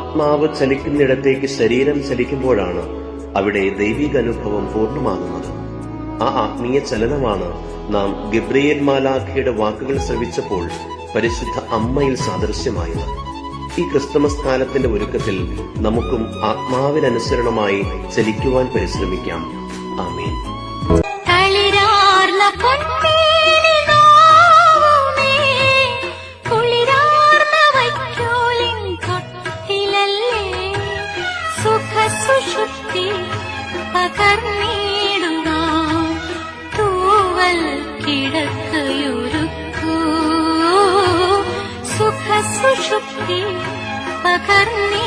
ആത്മാവ് ചലിക്കുന്നിടത്തേക്ക് ശരീരം ചലിക്കുമ്പോഴാണ് അവിടെ ദൈവിക അനുഭവം പൂർണ്ണമാകുന്നത്. ആ ആത്മീയ ചലനമാണ് നാം ഗബ്രിയേൽ മാലാഖയുടെ വാക്കുകൾ ശ്രവിച്ചപ്പോൾ പരിശുദ്ധ അമ്മയിൽ സാദൃശ്യമായത്. ഈ ക്രിസ്തുമസ് കാലത്തിന്റെ ഒരുക്കത്തിൽ നമുക്കും ആത്മാവിനനുസരണമായി ചലിക്കുവാൻ പരിശ്രമിക്കാം. ആമേൻ. തൂവൽ കിടക്കയൊരുക്കൂ സുഖസുഷുപ്തി പകർന്നി